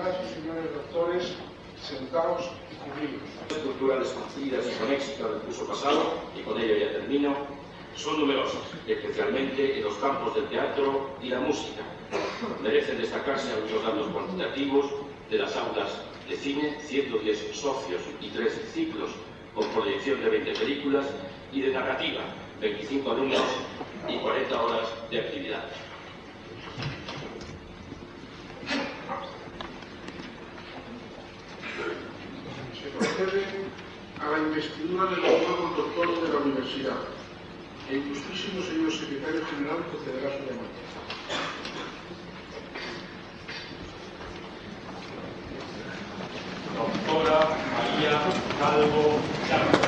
Señoras y señores doctores, sentados y cumplidos. Las culturales cumplidas y con éxito del curso pasado, y con ello ya termino, son numerosas, especialmente en los campos del teatro y la música. Merecen destacarse algunos datos cuantitativos de las aulas de cine, 110 socios y 3 ciclos con proyección de 20 películas, y de narrativa, 25 alumnos y 40 horas de actividad. Se procede a la investidura de los nuevos doctores de la Universidad. El ilustrísimo señor secretario general procederá a su llamada. Doctora María Calvo Llano.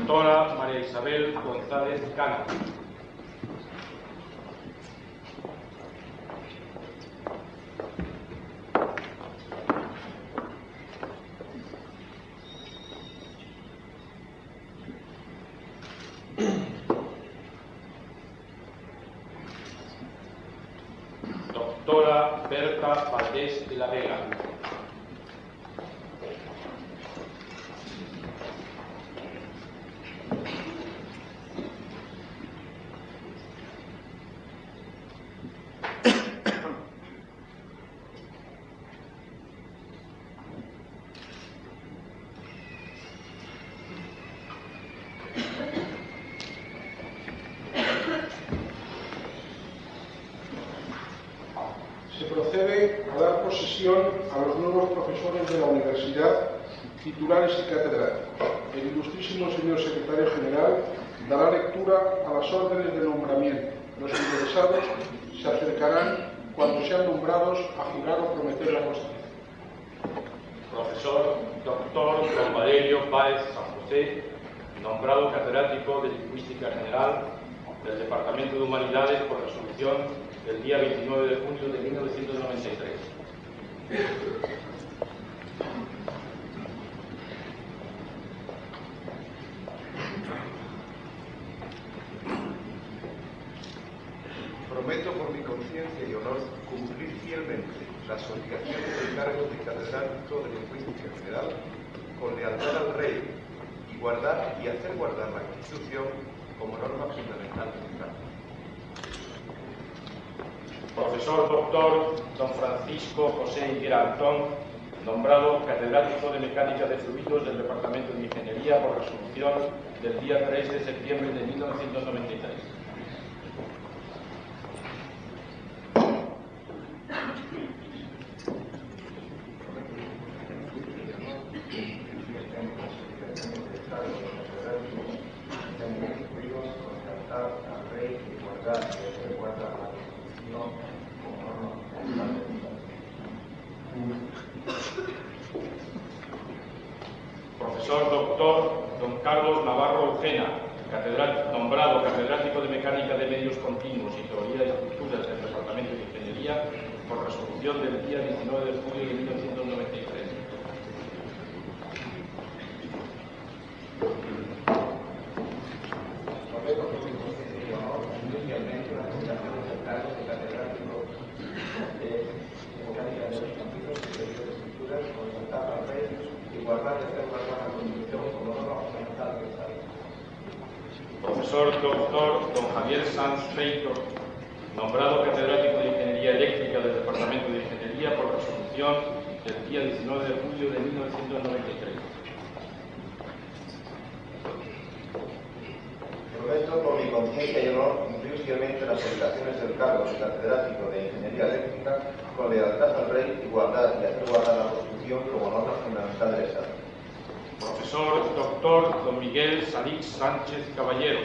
Doctora María Isabel González Cano. Doctora Berta Valdés de la Vega. Se procede a dar posesión a los nuevos profesores de la Universidad, titulares y catedráticos. El ilustrísimo señor secretario general dará lectura a las órdenes de nombramiento. Los interesados se acercarán cuando sean nombrados a jurar o prometer la constancia. Profesor Dr. Don Valerio Páez San José, nombrado catedrático de Lingüística General del Departamento de Humanidades por resolución del día 29 de junio de 1993. Prometo por mi conciencia y honor cumplir fielmente las obligaciones del cargo de catedrático de Lingüística General con lealtad al Rey y guardar y hacer guardar la Constitución como norma fundamental del cargo. Profesor Doctor Don Francisco José Higuera Antón, nombrado catedrático de Mecánica de Fluidos del Departamento de Ingeniería por resolución del día 3 de septiembre de 1993. Profesor Doctor Don Carlos Navarro Ojena, nombrado catedrático de Mecánica de Medios Continuos y Teoría de Estructuras del Departamento de Ingeniería por resolución del día 19 de julio de 1993. Profesor Doctor Don Javier Sanz Feito, nombrado catedrático de Ingeniería Eléctrica del Departamento de Ingeniería por resolución del día 19 de julio de 1993. Prometo por mi conciencia y honor cumplir fielmente las obligaciones del cargo de catedrático de Ingeniería Eléctrica con lealtad al Rey y guardar y hacer guardar la Constitución como norma fundamental del Estado. Profesor Doctor Don Miguel Salix Sánchez Caballero,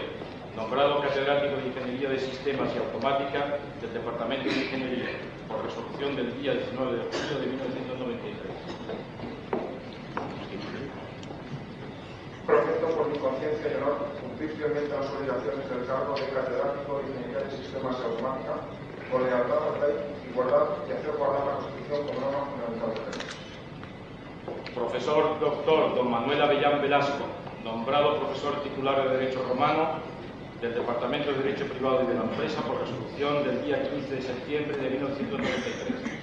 nombrado catedrático de Ingeniería de Sistemas y Automática del Departamento de Ingeniería por resolución del día 19 de julio de 1993. Prometo por mi conciencia y honor cumplir fielmente las obligaciones del cargo de catedrático de Ingeniería de Sistemas y Automática con lealtad al rey, igualdad y hacer guardar la Constitución como norma fundamental del rey. Profesor doctor don Manuel Avellán Velasco, nombrado profesor titular de Derecho Romano del Departamento de Derecho Privado y de la Empresa por resolución del día 15 de septiembre de 1993.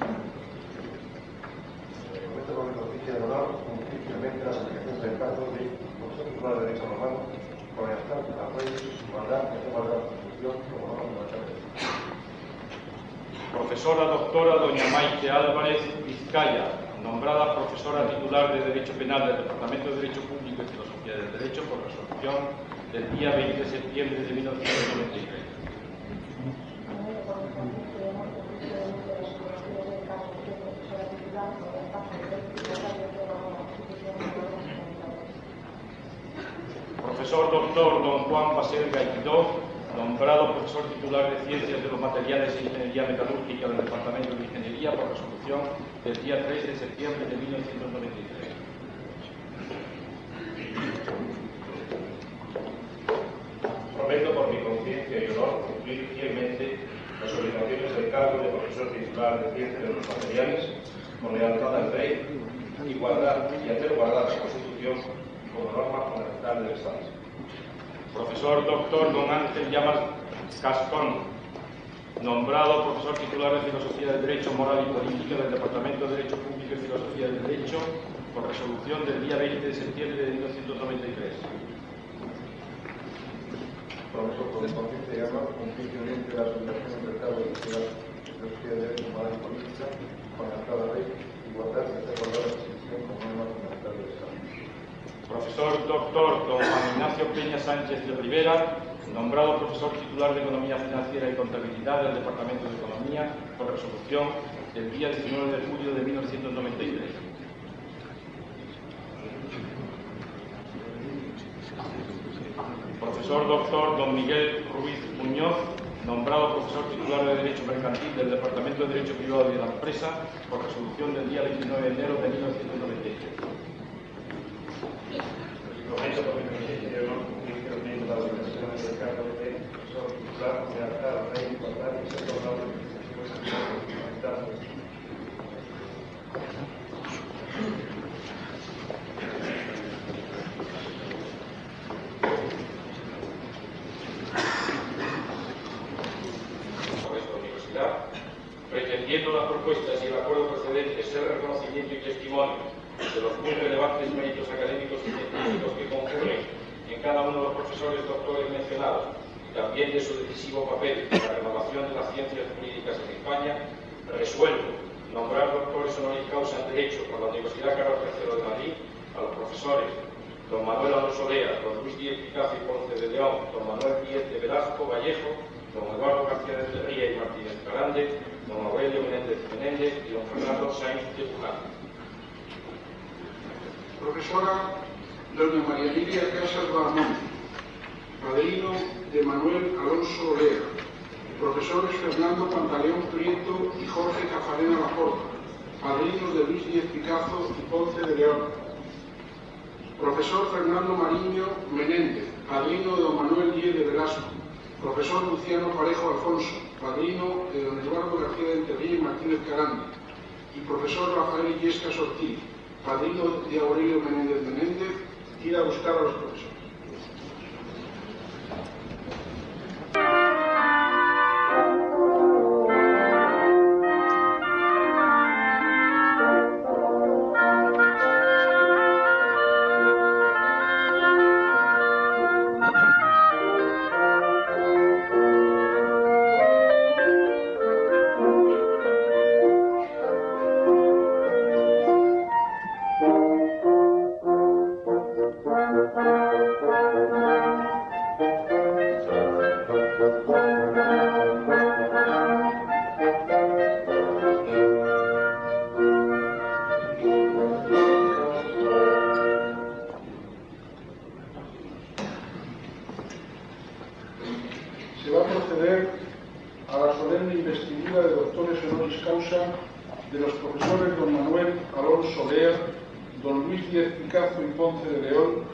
Prometo con mi conciencia de honor cumplir fielmente las obligaciones del cargo de profesor titular de Derecho Romano con lealtad al rey, igualdad y hacer guardar la Constitución como norma fundamental del rey. Profesora doctora doña Maite Álvarez Vizcaya, nombrada profesora titular de Derecho Penal del Departamento de Derecho Público y Filosofía del Derecho por resolución del día 20 de septiembre de 1993. Profesor doctor don Juan Baselga Guidó, nombrado profesor titular de Ciencias de los Materiales e Ingeniería Metalúrgica del Departamento de Ingeniería por resolución del día 3 de septiembre de 1993. Prometo por mi conciencia y honor cumplir fielmente las obligaciones del cargo de profesor titular de Ciencias de los Materiales con lealtad al rey, igualdad y hacer guardar la Constitución como norma fundamental del Estado. Profesor doctor don Ángel Llamas Cascón, nombrado profesor titular de Filosofía del Derecho Moral y Política del Departamento de Derecho Público y Filosofía del Derecho por resolución del día 20 de septiembre de 1993. Profesor con mi conciencia y honor cumplir fielmente las obligaciones del cargo de Filosofía del Derecho Moral y Política con lealtad al rey, igualdad y hacer guardar la Constitución como norma fundamental del Estado. Profesor doctor don Juan Ignacio Peña Sánchez de Rivera, nombrado profesor titular de Economía Financiera y Contabilidad del Departamento de Economía por resolución del día 19 de julio de 1993. Profesor doctor don Miguel Ruiz Muñoz, nombrado profesor titular de Derecho Mercantil del Departamento de Derecho Privado y de la Empresa por resolución del día 29 de enero de 1993. Prometo por mi conciencia y honor cumplir fielmente las obligaciones del cargo de profesor titular con lealtad al rey, igualdad y hacer guardar la Constitución fundamental del Estado. Pretendiendo las propuestas y el acuerdo procedente ser el reconocimiento y testimonio de los muy relevantes méritos académicos y científicos que concurren en cada uno de los profesores doctores mencionados y también de su decisivo papel en la renovación de las ciencias jurídicas en España, resuelvo nombrar doctores honoris causa en Derecho por la Universidad Carlos III de Madrid a los profesores don Manuel Alonso Lea, don Luis Díez Picazo y Ponce de León, don Manuel Díez de Velasco Vallejo, don Eduardo García de Cerría y Martínez Carande, don Aurelio Menéndez Menéndez y don Fernando Sainz de Puján. Profesora doña María Lidia Casas Bahamonte, padrino de Manuel Alonso Lea. Profesores Fernando Pantaleón Prieto y Jorge Cafarena Laporta, padrinos de Luis Díez Picazo y Ponce de León. Profesor Fernando Mariño Menéndez, padrino de don Manuel Díez de Velasco. Profesor Luciano Parejo Alfonso, padrino de don Eduardo García de Enterría y Martínez Carande. Y profesor Rafael Illescas Ortiz, padrino de Aurelio Menéndez Menéndez, ir a buscar a los profesores. Se va a proceder a la solemne investidura de doctores honoris causa de los profesores don Manuel Alonso Lea, don Luis Díez Picazo y Ponce de León,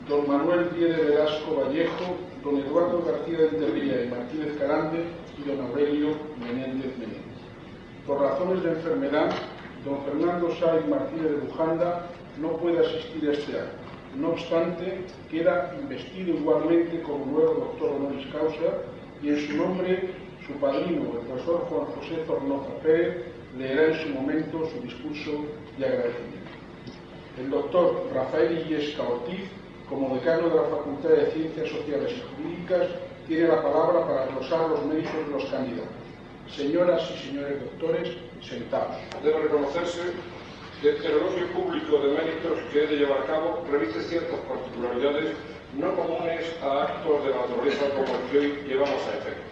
don Manuel Díez de Velasco Vallejo, don Eduardo García de Enterría y Martínez Carande y don Aurelio Menéndez Menéndez. Por razones de enfermedad, don Fernando Sáenz Martínez de Bujanda no puede asistir a este acto. No obstante, queda investido igualmente como nuevo doctor honoris causa y en su nombre su padrino, el profesor Juan José Zornoza Pérez, leerá en su momento su discurso de agradecimiento. El doctor Rafael Illesca Ortiz, como decano de la Facultad de Ciencias Sociales y Jurídicas, tiene la palabra para glosar los méritos de los candidatos. Señoras y señores doctores, sentados. Debe reconocerse que el elogio público de méritos que he de llevar a cabo reviste ciertas particularidades no comunes a actos de la naturaleza como el que hoy llevamos a efecto.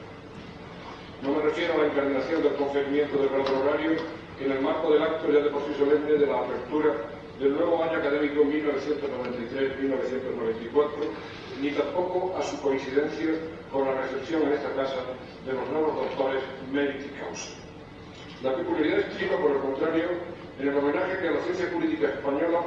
No me refiero a la incardinación del conferimiento del grado honorario en el marco del acto ya de por sí solemne de la apertura del nuevo año académico 1993-1994, ni tampoco a su coincidencia con la recepción en esta casa de los nuevos doctores Merit Causa. La peculiaridad estriba, por el contrario, en el homenaje que a la ciencia jurídica española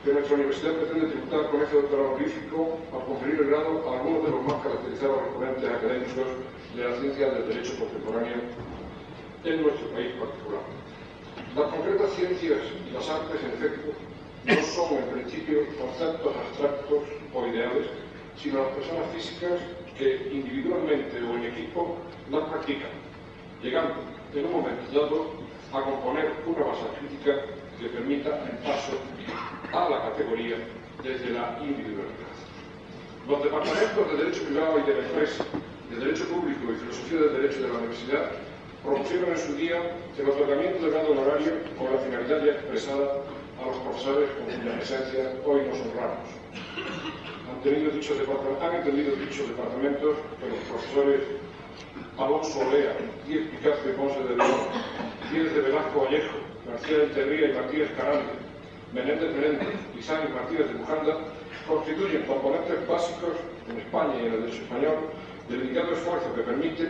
que nuestra universidad pretende tributar con este doctorado honorífico al conferir el grado a algunos de los más caracterizados exponentes académicos de la ciencia del derecho contemporáneo en nuestro país particular. Las concretas ciencias y las artes, en efecto, no son en principio conceptos abstractos o ideales, sino las personas físicas que individualmente o en equipo las practican, llegando en un momento dado a componer una base crítica que permita el paso a la categoría desde la individualidad. Los departamentos de Derecho Privado y de la Empresa, de Derecho Público y Filosofía del Derecho de la Universidad propusieron en su día el otorgamiento del grado honorario con la finalidad ya expresada a los profesores con cuya presencia hoy nos honramos. Han entendido dichos departamentos que los profesores Alonso Olea, Díez Picazo y Ponce de León, Díez de Velasco Vallejo, García de Enterría y Martínez Carande, Menéndez Menéndez y Sáenz Martínez de Bujanda constituyen componentes básicos en España y en el derecho español del delicado esfuerzo que permite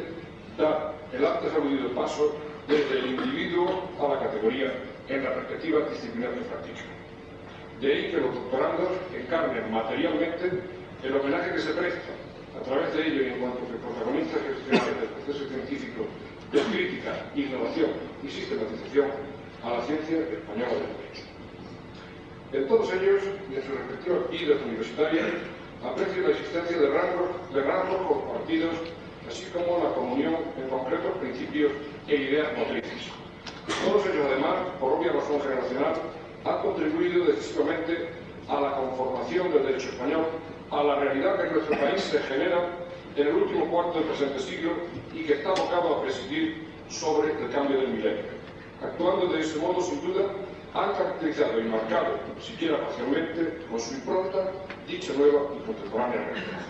dar el antes aludido paso desde el individuo a la categoría en la perspectiva disciplinar que practican. De ahí que los doctorandos encarnen materialmente el homenaje que se presta a través de ello y en cuanto que protagonistas gestionales del proceso científico de crítica, innovación y sistematización a la ciencia española del derecho. En todos ellos, y en sus respectivas vidas universitarias, aprecio la existencia de rangos compartidos, así como la comunión en concretos principios e ideas motrices. Todos ellos, además, por obvia razón generacional, han contribuido decisivamente a la conformación del derecho español, a la realidad que en nuestro país se genera en el último cuarto del presente siglo y que está abocado a presidir sobre el cambio del milenio. Actuando de ese modo, sin duda, han caracterizado y marcado, siquiera parcialmente, con su impronta, dicha nueva y contemporánea realidad.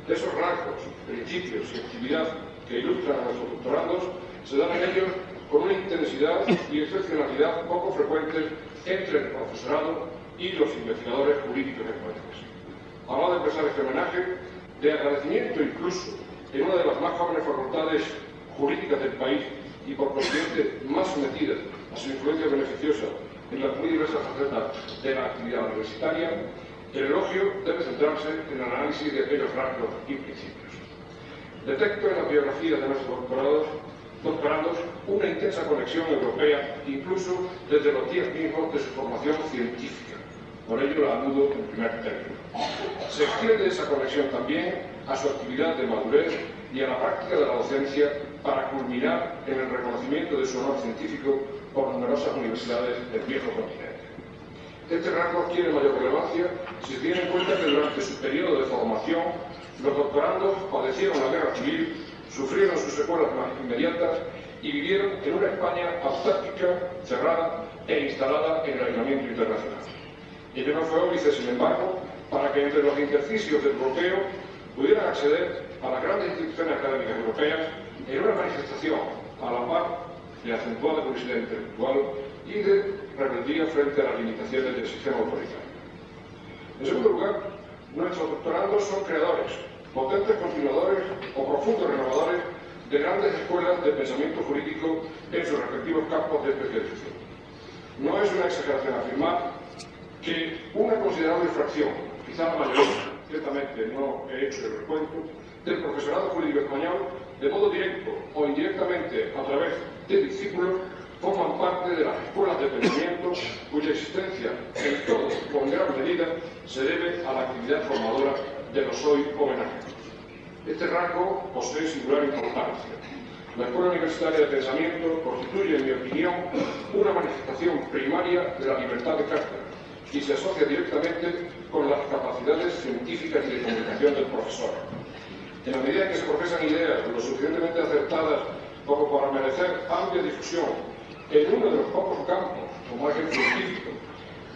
Esos rasgos, principios y actividad que ilustran a nuestros doctorandos se dan en ellos con una intensidad y excepcionalidad poco frecuentes entre el profesorado y los investigadores jurídicos españoles. Habrá de expresar este homenaje de agradecimiento incluso en una de las más jóvenes facultades jurídicas del país y por consiguiente más sometidas a su influencia beneficiosa en las muy diversas facetas de la actividad universitaria. El elogio debe centrarse en el análisis de aquellos rasgos y principios. Detecto en la biografía de nuestros doctorandos una intensa conexión europea, incluso desde los días mismos de su formación científica. Por ello la anudo en primer término. Se extiende esa conexión también a su actividad de madurez y a la práctica de la docencia para culminar en el reconocimiento de su honor científico por numerosas universidades del viejo continente. Este rasgo adquiere mayor relevancia si se tiene en cuenta que durante su periodo de formación los doctorandos padecieron la guerra civil, sufrieron sus secuelas más inmediatas y vivieron en una España autárquica, cerrada e instalada en el aislamiento internacional. Ello no fue óbice, sin embargo, para que entre los intersticios del bloqueo pudieran acceder a las grandes instituciones académicas europeas en una manifestación a la par de acentuada curiosidad intelectual y de rebeldía frente a las limitaciones del sistema autoritario. En segundo lugar, nuestros doctorandos son creadores, potentes continuadores o profundos renovadores de grandes escuelas de pensamiento jurídico en sus respectivos campos de especialización. No es una exageración afirmar que una considerable fracción, quizá la mayoría, ciertamente no he hecho el recuento, del profesorado jurídico español, de modo directo o indirectamente a través de discípulos, forman parte de las escuelas de pensamiento cuya existencia en todo o en gran medida se debe a la actividad formadora de los hoy homenajeados. Este rasgo posee singular importancia. La Escuela Universitaria de Pensamiento constituye, en mi opinión, una manifestación primaria de la libertad de cátedra y se asocia directamente con las capacidades científicas y de comunicación del profesor. En la medida en que se profesan ideas lo suficientemente acertadas como para merecer amplia difusión en uno de los pocos campos, como es el científico,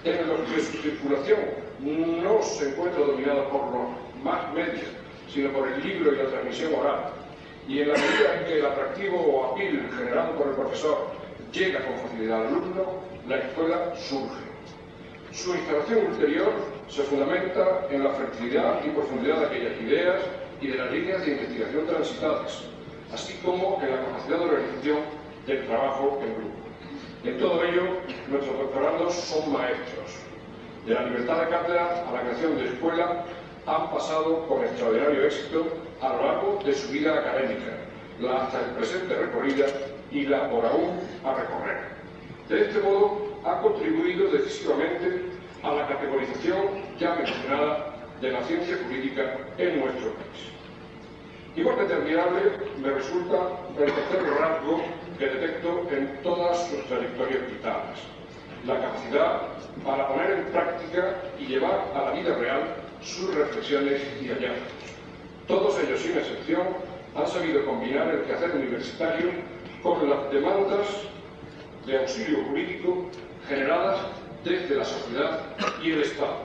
en los que su circulación no se encuentra dominada por los más medios, sino por el libro y la transmisión oral, y en la medida en que el atractivo o apil generado por el profesor llega con facilidad al alumno, la escuela surge. Su instalación ulterior se fundamenta en la fertilidad y profundidad de aquellas ideas y de las líneas de investigación transitadas, así como en la capacidad de organización del trabajo en grupo. En todo ello, nuestros doctorandos son maestros. De la libertad de cátedra a la creación de escuela han pasado con extraordinario éxito a lo largo de su vida académica, la hasta el presente recorrida y la por aún a recorrer. De este modo, ha contribuido decisivamente a la categorización ya mencionada de la ciencia jurídica en nuestro país. Igualmente admirable me resulta el tercer rasgo que detecto en todas sus trayectorias vitales: la capacidad para poner en práctica y llevar a la vida real sus reflexiones y hallazgos. Todos ellos, sin excepción, han sabido combinar el quehacer universitario con las demandas de auxilio jurídico generadas desde la sociedad y el Estado.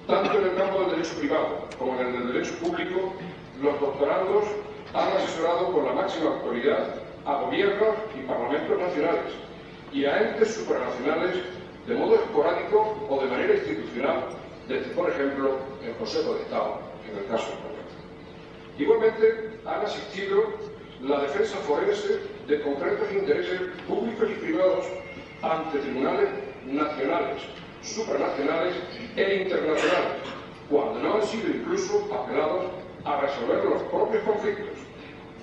Tanto en el campo del derecho privado como en el del derecho público, los doctorandos han asesorado con la máxima autoridad a gobiernos y parlamentos nacionales y a entes supranacionales de modo esporádico o de manera institucional, desde, por ejemplo, el Consejo de Estado, en el caso español. Igualmente, han asistido la defensa forense de concretos intereses públicos y privados ante tribunales nacionales, supranacionales e internacionales, cuando no han sido incluso apelados a resolver los propios conflictos,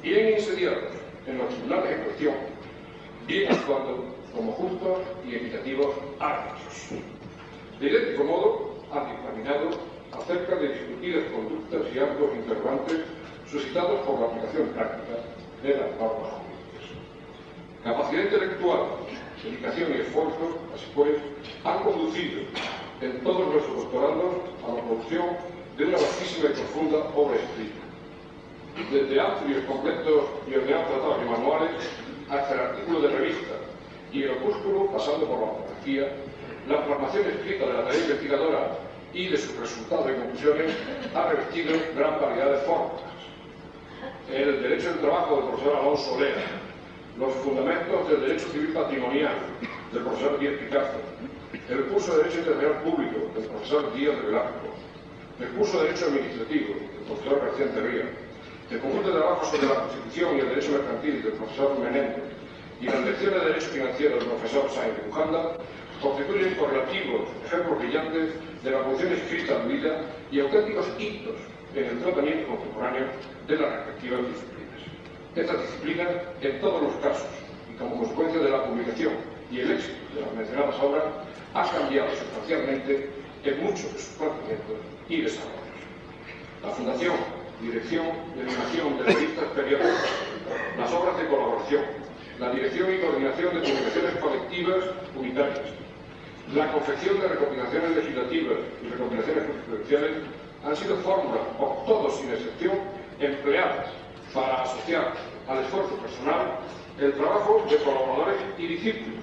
bien insediados en los tribunales en cuestión, bien actuando como justos y equitativos árbitros. De idéntico modo, han dictaminado acerca de discutidas conductas y actos interrogantes suscitados por la aplicación práctica de las normas jurídicas. Capacidad intelectual, dedicación y esfuerzo, así pues, han conducido en todos nuestros doctorandos a la producción de una vastísima y profunda obra escrita. Desde amplios, completos y ordenados tratados y manuales hasta el artículo de revista y el opúsculo, pasando por la monografía, la plasmación escrita de la tarea investigadora y de sus resultados y conclusiones ha revestido gran variedad de formas. El derecho del trabajo del profesor Alonso Olea, los fundamentos del derecho civil patrimonial del profesor Díaz Picazo, el curso de Derecho Internacional Público del profesor Díaz de Velasco, el curso de Derecho Administrativo del profesor García Enterría, el conjunto de trabajo sobre la Constitución y el Derecho Mercantil del profesor Menéndez y las lecciones de Derecho Financiero del profesor Sáenz de Bujanda constituyen correlativos ejemplos brillantes de la función escrita adquirida y auténticos hitos en el tratamiento contemporáneo de las respectivas disciplinas. Estas disciplinas, en todos los casos, y como consecuencia de la publicación y el éxito de las mencionadas obras, han cambiado sustancialmente en muchos de sus planteamientos y desarrollos. La fundación, dirección y animación de revistas periódicas, las obras de colaboración, la dirección y coordinación de publicaciones colectivas unitarias, la confección de recopilaciones legislativas y recopilaciones jurisprudenciales han sido fórmulas, por todos sin excepción, empleadas para asociar al esfuerzo personal el trabajo de colaboradores y discípulos,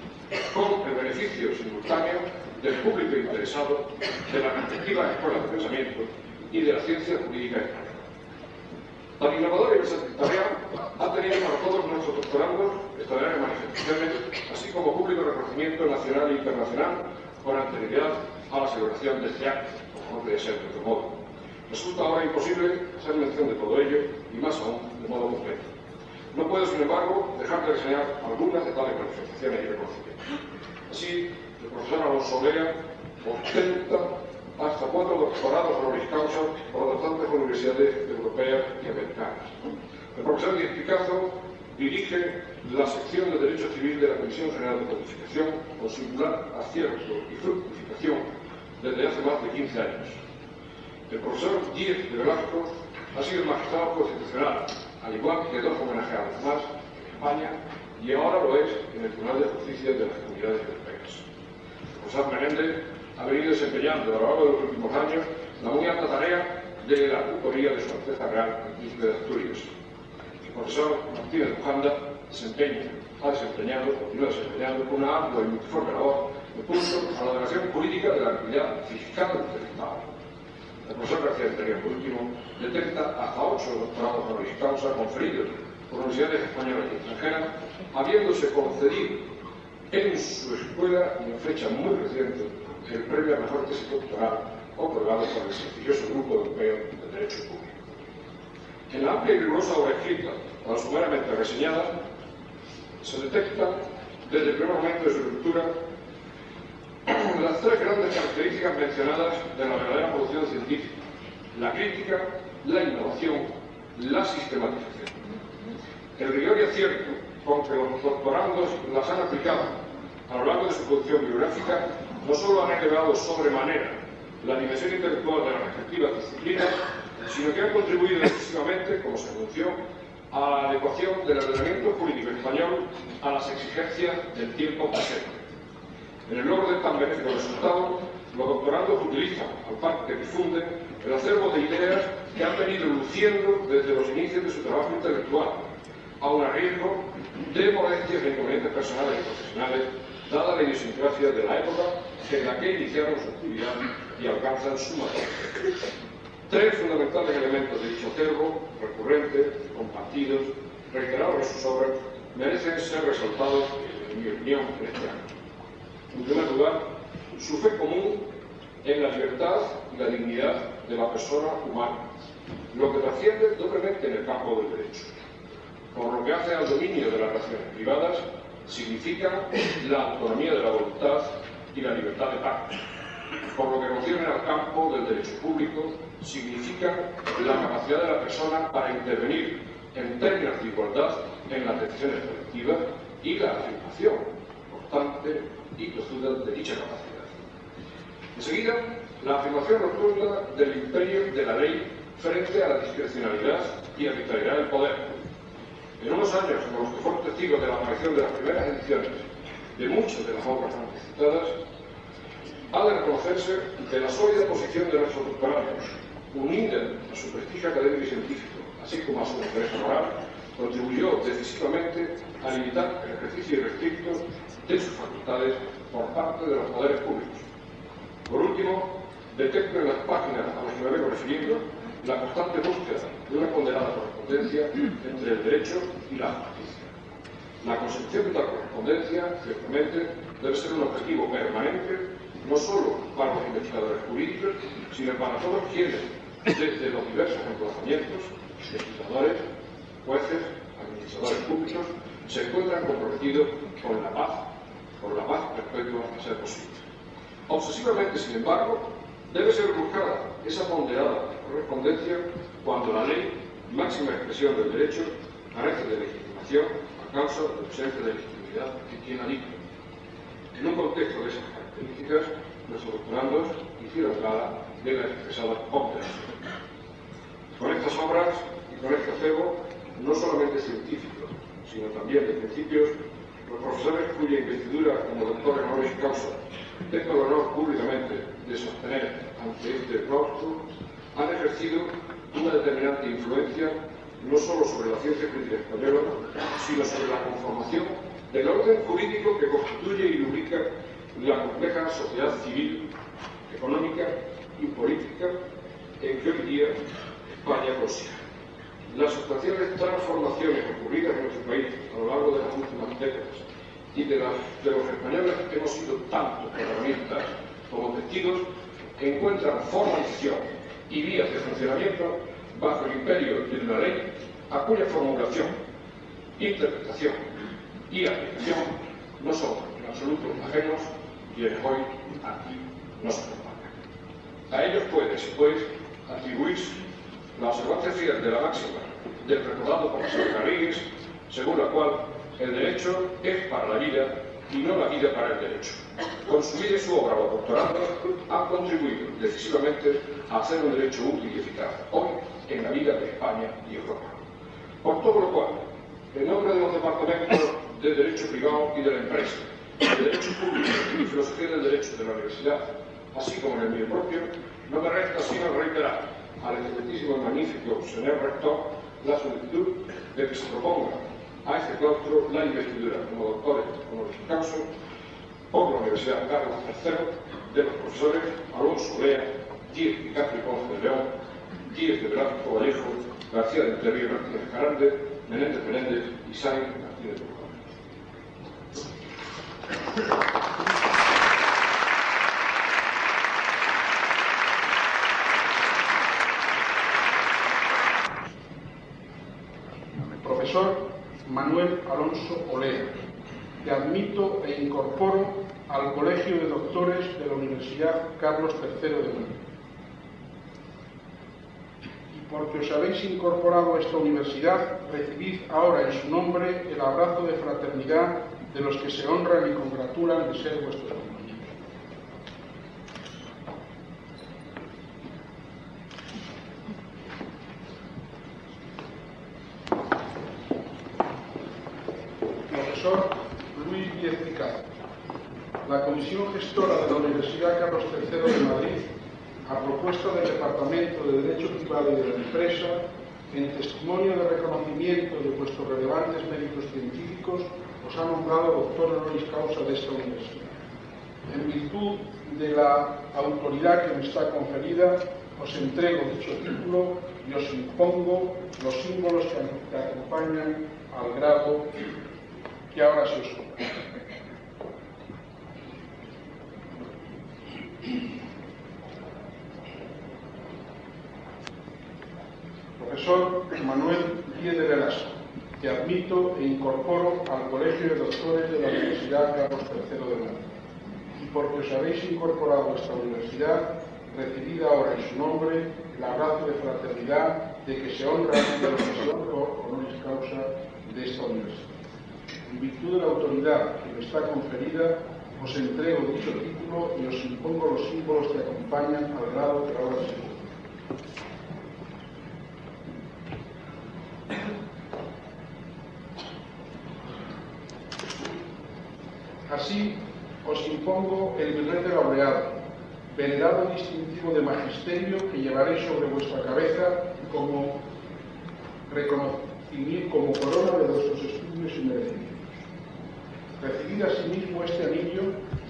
con el beneficio simultáneo del público interesado de las respectivas escuelas de pensamiento y de la ciencia jurídica española. Tan innovadora y versátil tarea ha tenido para todos nuestros doctorandos extraordinarias manifestaciones, así como público reconocimiento nacional e internacional con anterioridad a la celebración de este acto, como no puede ser de otro modo. Resulta ahora imposible hacer mención de todo ello, y más aún de modo completo. No puedo, sin embargo, dejar de reseñar algunas de tales manifestaciones y reconocimientos. Así, el profesor Alonso Olea ostenta hasta 4 doctorados honoris causa por bastantes universidades europeas y americanas. El profesor Díaz Picazo dirige la sección de Derecho Civil de la Comisión General de Codificación, con singular acierto y fructificación desde hace más de 15 años. El profesor Díaz de Velasco ha sido magistrado constitucional, al igual que 2 homenajeados más en España, y ahora lo es en el Tribunal de Justicia de las Comunidades Europeas. El profesor Menéndez ha venido desempeñando a lo largo de los últimos años la muy alta tarea de la tutoría de Su Alteza Real, el Príncipe de Asturias. El profesor Martínez Bujanda continúa desempeñando una ardua y multiforme labor de pulso a la ordenación jurídica de la actividad fiscal del Estado. El profesor García Anterior, por último, detecta hasta 8 doctorados honoris causa conferidos por universidades españolas y extranjeras, habiéndose concedido en su escuela, en fecha muy reciente, el premio a mejor tesis doctoral otorgado por el prestigioso Grupo Europeo de Derecho Público. En la amplia y rigurosa obra escrita, tan sumeramente reseñada, se detectan desde el primer momento de su lectura las 3 grandes características mencionadas de la verdadera producción científica: la crítica, la innovación, la sistematización. El rigor y acierto con que los doctorandos las han aplicado a lo largo de su producción biográfica no solo han elevado sobremanera la dimensión intelectual de las respectivas disciplinas, sino que han contribuido decisivamente, como se anunció, a la adecuación del ordenamiento jurídico español a las exigencias del tiempo presente. En el logro de tan benéfico resultado, los doctorandos utilizan, al par que difunden, el acervo de ideas que han venido luciendo desde los inicios de su trabajo intelectual, aun a riesgo de molestias e inconvenientes personales y profesionales, dada la idiosincrasia de la época en la que iniciaron su actividad y alcanzan su madurez. 3 fundamentales elementos de dicho acervo, recurrentes, compartidos, reiterados en sus obras, merecen ser resaltados, en mi opinión, en este año. En primer lugar, su fe común en la libertad y la dignidad de la persona humana, lo que trasciende doblemente en el campo del derecho. Por lo que hace al dominio de las relaciones privadas, significa la autonomía de la voluntad y la libertad de pacto. Por lo que concierne al campo del derecho público, significa la capacidad de la persona para intervenir en términos de igualdad en las decisiones colectivas y la afirmación constante y tozuda de dicha capacidad. Enseguida, la afirmación rotunda del imperio de la ley frente a la discrecionalidad y arbitrariedad del poder. En unos años en los que fueron testigos de la aparición de las primeras ediciones de muchas de las obras antes citadas, ha de reconocerse que la sólida posición de nuestros doctorandos, unida a su prestigio académico y científico, así como a su interés moral, contribuyó decisivamente a limitar el ejercicio irrestricto de sus facultades por parte de los poderes públicos. Por último, detecto en las páginas a las que me vengo refiriendo la constante búsqueda de una ponderada correspondencia entre el derecho y la justicia. La consecución de tal correspondencia, ciertamente, debe ser un objetivo permanente, no solo para los investigadores jurídicos, sino para todos quienes, desde los diversos emplazamientos, legisladores, jueces, administradores públicos, se encuentran comprometidos con la paz perpetua a ser posible. Obsesivamente, sin embargo, debe ser buscada esa ponderada correspondencia cuando la ley, máxima expresión del derecho, carece de legitimación a causa de la ausencia de legitimidad que quien la dicta. En un contexto de esas características, nuestros doctorandos hicieron gala de la expresada ponderación. Con estas obras y con este acervo, no solamente científico, sino también de principios, los profesores cuya investidura como doctores honoris causa tengo el honor públicamente de sostener ante este claustro, han ejercido una determinante influencia no solo sobre la ciencia crítica española, sino sobre la conformación del orden jurídico que constituye y lubrica la compleja sociedad civil, económica y política en que hoy día España posee. Las sustanciales transformaciones ocurridas en nuestro país a lo largo de las últimas décadas y de los españoles que hemos sido tanto protagonistas como testigos, encuentran formalización y vías de funcionamiento bajo el imperio de una ley a cuya formulación, interpretación y aplicación no son en absoluto ajenos quienes hoy aquí nos acompañan. A ellos puede, si puede, atribuirse la observancia fiel de la máxima del recordado profesor Garrigues, según la cual el derecho es para la vida y no la vida para el derecho. Con su vida y su obra, los doctorandos han contribuido decisivamente a hacer un derecho útil y eficaz hoy en la vida de España y Europa. Por todo lo cual, en nombre de los departamentos de Derecho Privado y de la Empresa, de Derecho Público y Filosofía del Derecho de la Universidad, así como en el mío propio, no me resta sino reiterar al excelentísimo y magnífico señor rector la solicitud de que se proponga a este claustro la investidura como doctores honoris causa por la Universidad Carlos III de los profesores Alonso Olea, Díez y Castro Ponce de León, Díez de Velasco Vallejo, García del Terrier Martínez Carande, Menéndez Menéndez y Sáenz Martínez de Burgos. Profesor Manuel Alonso Olea, te admito e incorporo al Colegio de Doctores de la Universidad Carlos III de Madrid. Y porque os habéis incorporado a esta universidad, recibid ahora en su nombre el abrazo de fraternidad de los que se honran y congratulan de ser vuestros compañeros. Profesor Luis Díez Picado, la Comisión Gestora de la Universidad Carlos III de Madrid, a propuesta del Departamento de Derecho Privado y de la Empresa, en testimonio de reconocimiento de vuestros relevantes méritos científicos, os ha nombrado doctor honoris causa de esta universidad. En virtud de la autoridad que me está conferida, os entrego dicho título y os impongo los símbolos que acompañan al grado que ahora se os otorga. Profesor Manuel Díez de Velasco, te admito e incorporo al Colegio de Doctores de la Universidad Carlos III de Madrid. Y porque os habéis incorporado a esta universidad, recibid ahora en su nombre el abrazo de fraternidad de que se honra de los que se honró honoris causa de esta universidad. En virtud de la autoridad que me está conferida, os entrego dicho título y os impongo los símbolos que acompañan al grado que ahora se otorga. Así, os impongo el birrete laureado, venerado distintivo de magisterio que llevaréis sobre vuestra cabeza como reconocimiento, como corona de vuestros estudios y merecimientos. Recibid asimismo este anillo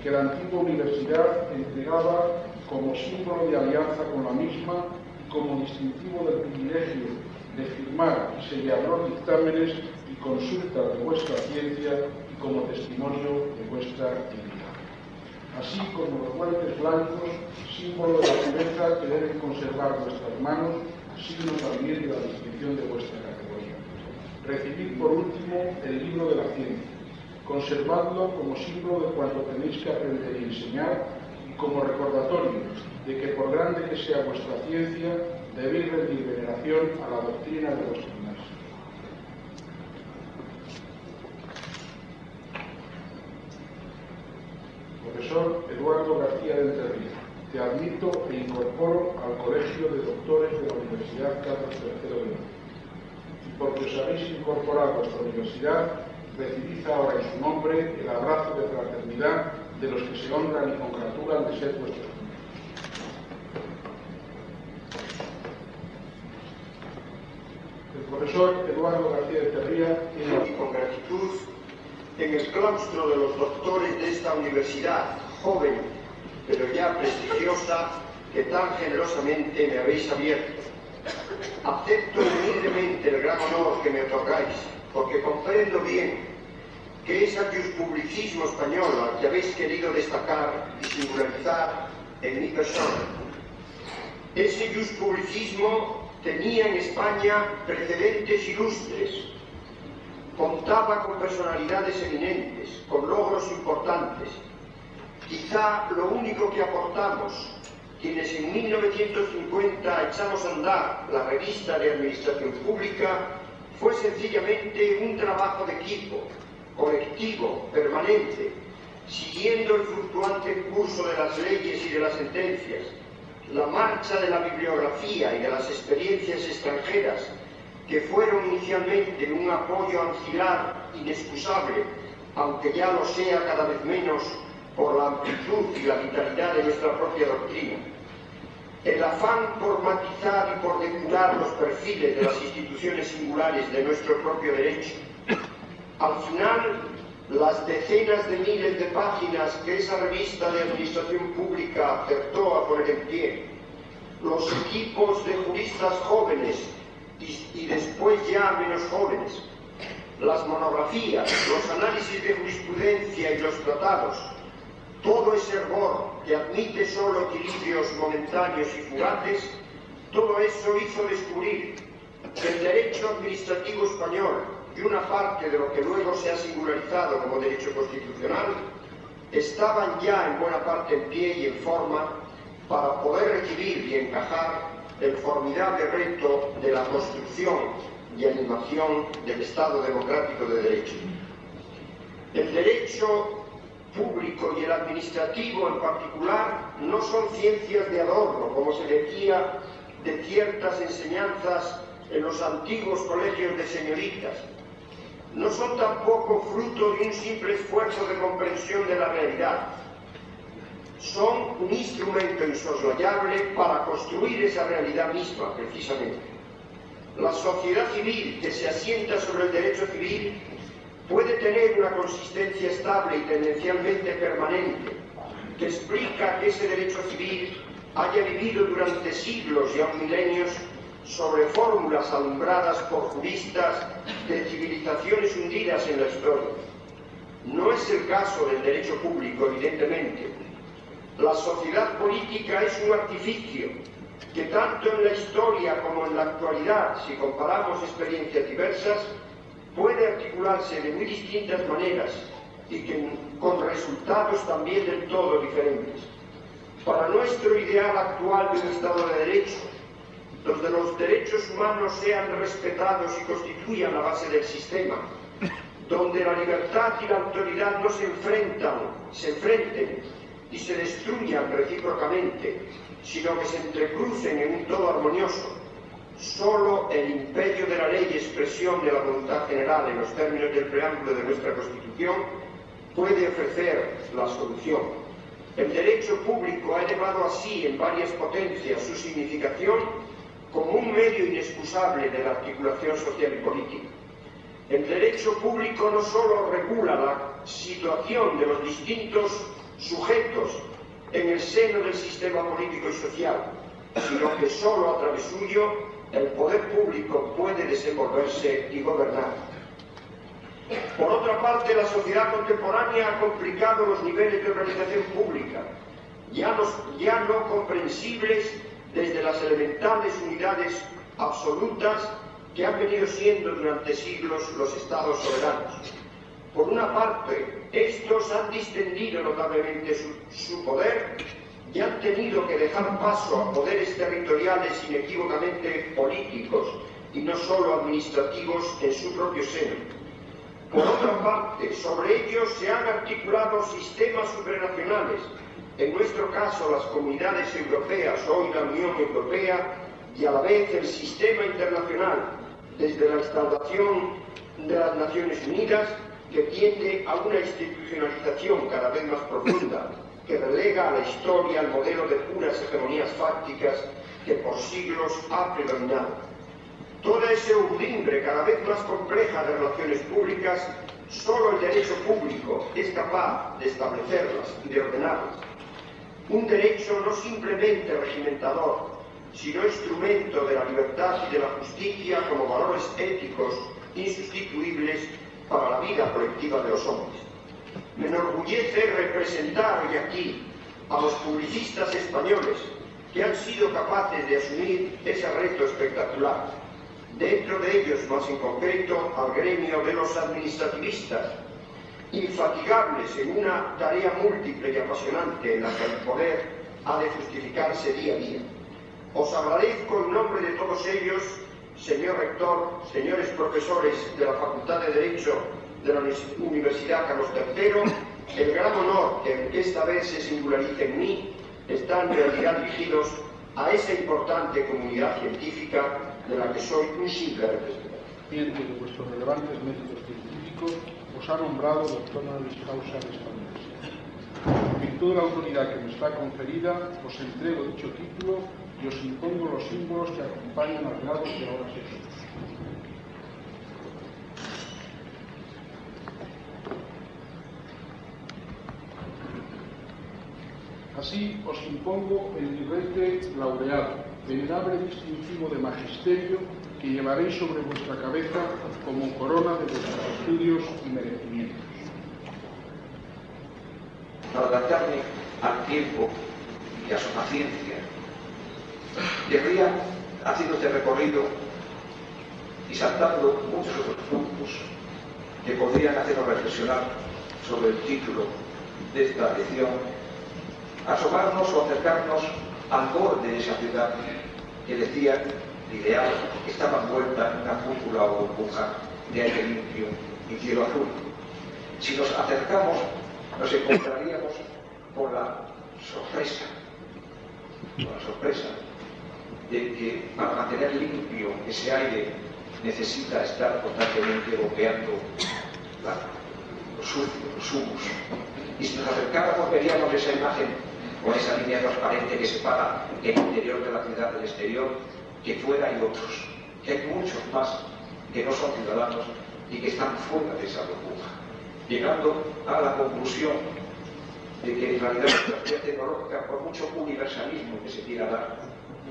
que la antigua universidad entregaba como símbolo de alianza con la misma y como distintivo del privilegio de firmar y sellar los dictámenes y consultas de vuestra ciencia y como testimonio de vuestra dignidad. Así como los guantes blancos, símbolo de la pureza que deben conservar vuestras manos, signo también de la distinción de vuestra categoría. Recibid por último el libro de la ciencia. Conservadlo como símbolo de cuanto tenéis que aprender y enseñar y como recordatorio de que por grande que sea vuestra ciencia, debéis rendir veneración a la doctrina de vuestro maestro. Profesor Eduardo García del Terrier, te admito e incorporo al Colegio de Doctores de la Universidad Carlos III de Madrid. Y porque os habéis incorporado a esta universidad, recibid ahora en su nombre el abrazo de fraternidad de los que se honran y congratulan de ser vuestros compañeros. El profesor Eduardo García de Terrier tiene con gratitud en el claustro de los doctores de esta universidad, joven, pero ya prestigiosa, que tan generosamente me habéis abierto. Acepto humildemente el gran honor que me otorgáis, porque comprendo bien que ese publicismo español al que habéis querido destacar y singularizar en mi persona, ese publicismo tenía en España precedentes ilustres, contaba con personalidades eminentes, con logros importantes. Quizá lo único que aportamos, quienes en 1950 echamos a andar la revista de Administración Pública, fue sencillamente un trabajo de equipo, colectivo, permanente, siguiendo el fluctuante curso de las leyes y de las sentencias, la marcha de la bibliografía y de las experiencias extranjeras, que fueron inicialmente un apoyo ancilar inexcusable, aunque ya lo sea cada vez menos por la amplitud y la vitalidad de nuestra propia doctrina. El afán por matizar y por depurar los perfiles de las instituciones singulares de nuestro propio derecho. Al final, las decenas de miles de páginas que esa revista de Administración Pública acertó a poner en pie, los equipos de juristas jóvenes y después ya menos jóvenes, las monografías, los análisis de jurisprudencia y los tratados, todo ese hervor que admite solo equilibrios momentáneos y fugaces, todo eso hizo descubrir que el derecho administrativo español y una parte de lo que luego se ha singularizado como derecho constitucional estaban ya en buena parte en pie y en forma para poder recibir y encajar el formidable reto de la construcción y animación del Estado democrático de derecho. El derecho público y el administrativo en particular no son ciencias de adorno, como se decía de ciertas enseñanzas en los antiguos colegios de señoritas. No son tampoco fruto de un simple esfuerzo de comprensión de la realidad. Son un instrumento insoslayable para construir esa realidad misma, precisamente. La sociedad civil que se asienta sobre el derecho civil puede tener una consistencia estable y tendencialmente permanente, que explica que ese derecho civil haya vivido durante siglos y aun milenios sobre fórmulas alumbradas por juristas de civilizaciones hundidas en la historia. No es el caso del derecho público, evidentemente. La sociedad política es un artificio que tanto en la historia como en la actualidad, si comparamos experiencias diversas, puede articularse de muy distintas maneras y con resultados también del todo diferentes. Para nuestro ideal actual de un Estado de Derecho, donde los derechos humanos sean respetados y constituyan la base del sistema, donde la libertad y la autoridad no se enfrenten y se destruyan recíprocamente, sino que se entrecrucen en un todo armonioso. Solo el imperio de la ley y expresión de la voluntad general en los términos del preámbulo de nuestra Constitución puede ofrecer la solución. El derecho público ha elevado así en varias potencias su significación como un medio inexcusable de la articulación social y política. El derecho público no solo regula la situación de los distintos sujetos en el seno del sistema político y social, sino que solo a través suyo el poder público puede desenvolverse y gobernar. Por otra parte, la sociedad contemporánea ha complicado los niveles de organización pública, ya no comprensibles desde las elementales unidades absolutas que han venido siendo durante siglos los estados soberanos. Por una parte, estos han distendido notablemente su poder y han tenido que dejar paso a poderes territoriales inequívocamente políticos y no solo administrativos en su propio seno. Por otra parte, sobre ellos se han articulado sistemas supranacionales, en nuestro caso las comunidades europeas, hoy la Unión Europea, y a la vez el sistema internacional, desde la instauración de las Naciones Unidas, que tiende a una institucionalización cada vez más profunda, que relega a la historia el modelo de puras hegemonías fácticas que por siglos ha predominado. Toda esa urdimbre cada vez más compleja de relaciones públicas, solo el derecho público es capaz de establecerlas y de ordenarlas. Un derecho no simplemente regimentador, sino instrumento de la libertad y de la justicia como valores éticos insustituibles para la vida colectiva de los hombres. Me enorgullece representar hoy aquí a los publicistas españoles que han sido capaces de asumir ese reto espectacular. Dentro de ellos, más en concreto, al gremio de los administrativistas, infatigables en una tarea múltiple y apasionante en la que el poder ha de justificarse día a día. Os agradezco en nombre de todos ellos, señor rector, señores profesores de la Facultad de Derecho de la Universidad Carlos III, el gran honor que esta vez se singularice en mí, están en realidad dirigidos a esa importante comunidad científica de la que soy un simple representante. De vuestros relevantes métodos científicos, os ha nombrado doctor honoris causa de esta universidad. En virtud de la autoridad que me está conferida, os entrego dicho título y os impongo los símbolos que acompañan al grado que ahora se usa. Así os impongo el birrete laureado, venerable distintivo de magisterio que llevaréis sobre vuestra cabeza como corona de vuestros estudios y merecimientos. Para adaptarme al tiempo y a su paciencia, querría, haciendo este recorrido y saltando muchos otros puntos que podrían hacernos reflexionar sobre el título de esta lección, asomarnos o acercarnos al borde de esa ciudad que decía, ideal, estaba envuelta en una cúpula o burbuja de aire limpio y cielo azul. Si nos acercamos, nos encontraríamos con la sorpresa de que para mantener limpio ese aire necesita estar constantemente bombeando los humos. Y si nos acercáramos veríamos esa imagen con esa línea transparente que separa el interior de la ciudad del exterior, que fuera hay otros, que hay muchos más que no son ciudadanos y que están fuera de esa burbuja, llegando a la conclusión de que en realidad la sociedad tecnológica, por mucho universalismo que se quiera dar,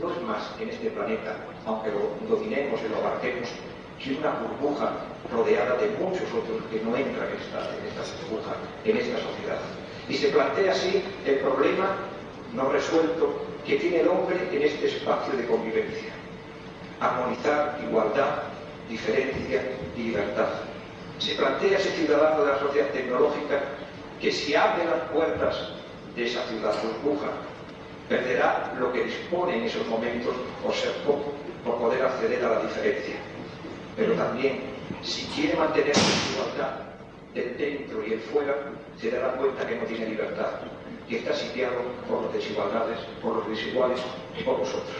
no es más en este planeta, aunque lo dominemos y lo abarquemos, que una burbuja rodeada de muchos otros que no entran en esta burbuja, en esta sociedad. Y se plantea así el problema no resuelto que tiene el hombre en este espacio de convivencia. Armonizar igualdad, diferencia y libertad. Se plantea ese ciudadano de la sociedad tecnológica que si abre las puertas de esa ciudad burbuja, perderá lo que dispone en esos momentos por ser poco, por poder acceder a la diferencia. Pero también, si quiere mantener la igualdad del dentro y el fuera, se dará cuenta que no tiene libertad, que está sitiado por las desigualdades, por los desiguales y por nosotros.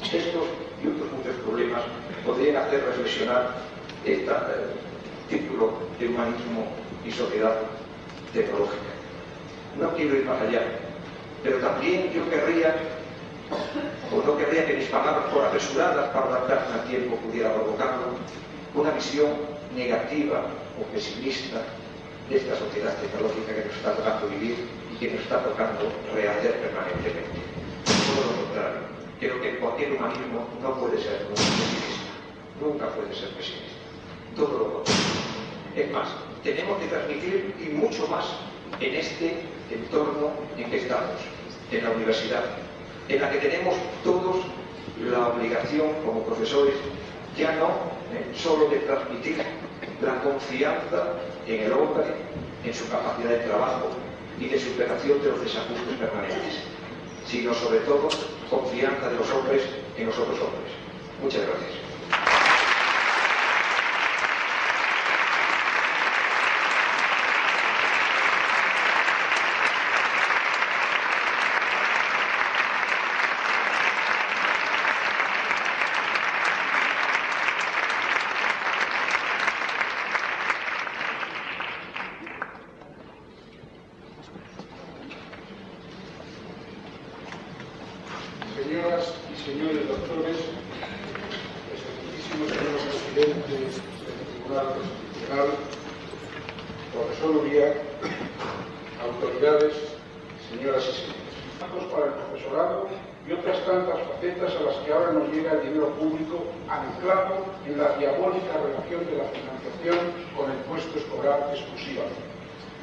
Estos y otros muchos problemas podrían hacer reflexionar este título de humanismo y sociedad tecnológica. No quiero ir más allá, pero también yo querría, o no querría que mis palabras por apresuradas para adaptarme al tiempo pudiera provocarlo, una visión negativa o pesimista de esta sociedad tecnológica que nos está tocando vivir y que nos está tocando rehacer permanentemente. Todo lo contrario, creo que cualquier humanismo no puede ser pesimista, nunca puede ser pesimista, todo lo contrario. Es más, tenemos que transmitir y mucho más en este entorno en que estamos, en la universidad, en la que tenemos todos la obligación como profesores ya no solo de transmitir la confianza en el hombre, en su capacidad de trabajo y de superación de los desajustes permanentes, sino sobre todo confianza de los hombres en los otros hombres. Muchas gracias. Señoras y señores doctores, excelentísimo señor presidente del Tribunal Constitucional, profesor Uría, autoridades, señoras y señores. Datos para el profesorado y otras tantas facetas a las que ahora nos llega el dinero público anclado en la diabólica relación de la financiación con el puesto escolar exclusivamente.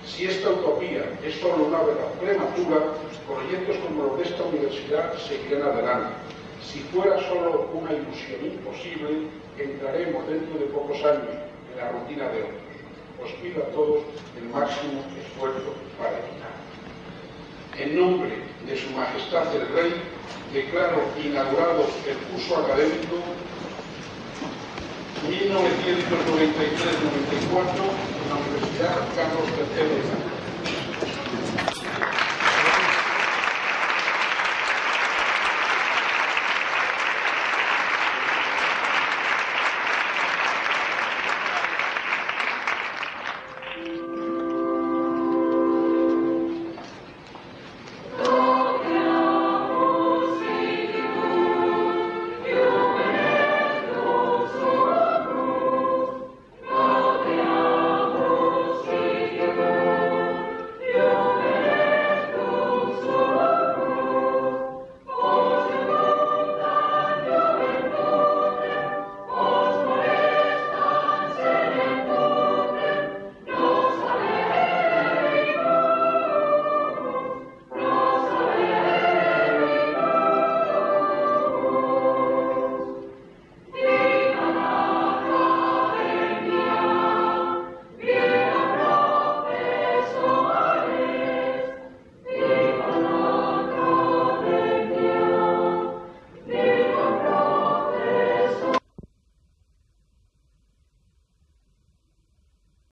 Si esta utopía es solo una verdad prematura, proyectos como los de esta universidad seguirán adelante. Si fuera solo una ilusión imposible, entraremos dentro de pocos años en la rutina de otros. Os pido a todos el máximo esfuerzo para evitar. En nombre de Su Majestad el Rey, declaro inaugurado el curso académico 1993-94 en la Universidad Carlos III de Zaragoza.